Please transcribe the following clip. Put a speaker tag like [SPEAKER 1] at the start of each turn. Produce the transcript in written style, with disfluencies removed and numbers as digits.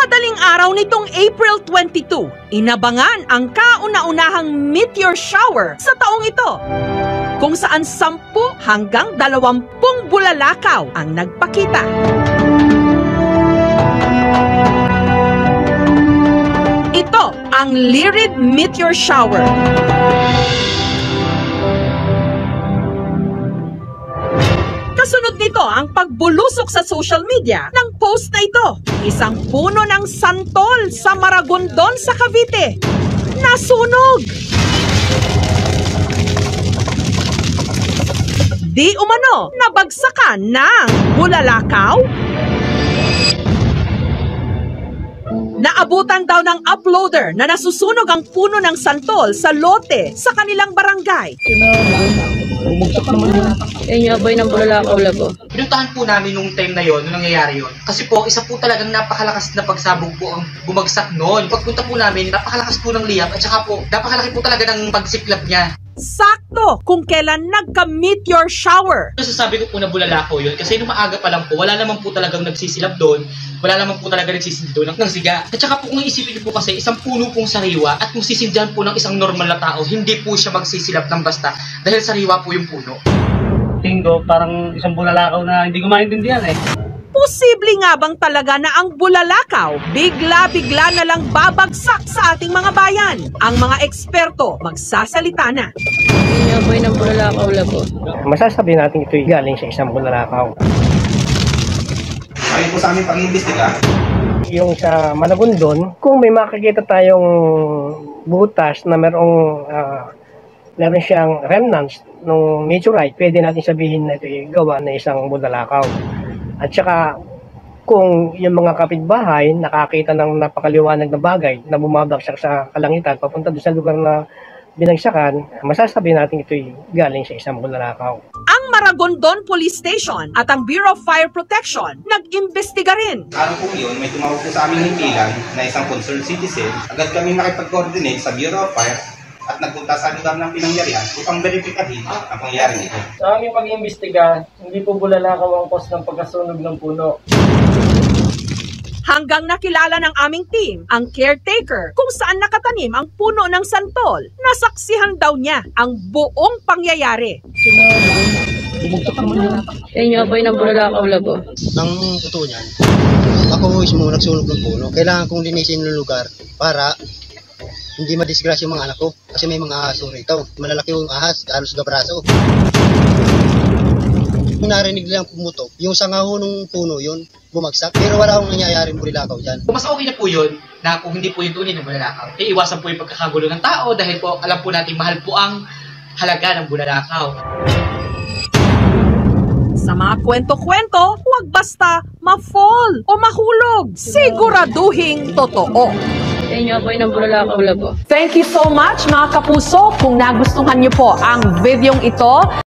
[SPEAKER 1] Madaling araw nitong April 22, inabangan ang kauna-unahang meteor shower sa taong ito, kung saan 10 hanggang 20 bulalakaw ang nagpakita. Ito ang Lyrid Meteor Shower. Kasunod nito ang pagbulusok sa social media ng post na ito. Isang puno ng santol sa Maragondon sa Cavite. Nasunog! Di umano nabagsakan ng bulalakaw? Naabutan daw ng uploader na nasusunog ang puno ng santol sa lote sa kanilang barangay.
[SPEAKER 2] Bumagsak naman yun.
[SPEAKER 3] Yan yung aboy ng bulalakaw labo.
[SPEAKER 4] Pinuntahan po namin nung time na yon, nung nangyayari yon. Kasi po, isa po talagang napakalakas na pagsabog po ang bumagsak noon. Pagpunta po namin, napakalakas po ng liyab at saka po, napakalaki po talaga ng pagsiklap niya.
[SPEAKER 1] Sakto kung kailan nagka-meteor shower.
[SPEAKER 4] Nasasabi ko po na bulalakaw yun kasi nung maaga pa lang po, wala naman po talagang nagsisilap doon. Wala naman po talaga nagsisilap doon ng siga. At saka po kung isipin niyo po kasi, isang puno pong sariwa at kung sisindihan po ng isang normal na tao, hindi po siya magsisilap ng basta dahil sariwa po yung puno.
[SPEAKER 2] Tinggo, parang isang bulalakaw na hindi ko maintindihan eh.
[SPEAKER 1] Posible nga bang talaga na ang bulalakaw bigla-bigla na lang babagsak sa ating mga bayan? Ang mga eksperto magsasalita na.
[SPEAKER 3] Yan yung aboy ng bulalakaw labo.
[SPEAKER 5] Masasabi natin ito'y galing sa isang bulalakaw.
[SPEAKER 6] Ayon po sa aming pag-iimbestiga.
[SPEAKER 5] Yung sa Malagondon, kung may makikita tayong butas na meron siyang remnants ng meteorite, pwede natin sabihin na ito'y gawa na isang bulalakaw. At saka, kung yung mga kapitbahay nakakita ng napakaliwanag na bagay na bumabagsak sa kalangitan papunta doon sa lugar na binagsakan, masasabi natin ito'y galing sa isang bulalakaw.
[SPEAKER 1] Ang Maragondon Police Station at ang Bureau of Fire Protection nag-imbestiga rin.
[SPEAKER 6] Araw po yun, may tumawag po sa aming himpilan na isang concerned citizen. Agad kami nakipag-coordinate sa Bureau of Fire at nagpunta sa lugar ng pinangyarihan upang verifikahin ang pangyayari nito.
[SPEAKER 2] Sa aming pag-iimbestiga, hindi po bulalakaw ang cause ng pagkasunog ng puno.
[SPEAKER 1] Hanggang nakilala ng aming team ang caretaker kung saan nakatanim ang puno ng santol. Nasaksihan daw niya ang buong pangyayari.
[SPEAKER 2] Bumagsak naman yun.
[SPEAKER 3] Yan yung aboy ng bulalakaw labo.
[SPEAKER 7] Nang totoo niyan, ako mismo nagsunog ng puno. Kailangan kong linisin yung lugar para hindi madisgrasya yung mga anak ko. Kasi may mga ahaso rito. Malalaki yung ahas, halos gabraso. Kung narinig lang pumutok, yung sangaho ng puno yun, bumagsak. Pero wala akong nangyayaring bulalakaw dyan.
[SPEAKER 4] Mas okay na po yun na kung hindi po yung tunay ng bulalakaw. Iiwasan po yung pagkakagulo ng tao dahil po alam po natin mahal po ang halaga ng bulalakaw.
[SPEAKER 1] Sa mga kwento-kwento, huwag basta ma-fall o mahulog. Siguraduhing totoo.
[SPEAKER 3] Yan yung aboy ng bulalakaw labo.
[SPEAKER 1] Thank you so much mga kapuso. Kung nagustuhan niyo po ang videong ito,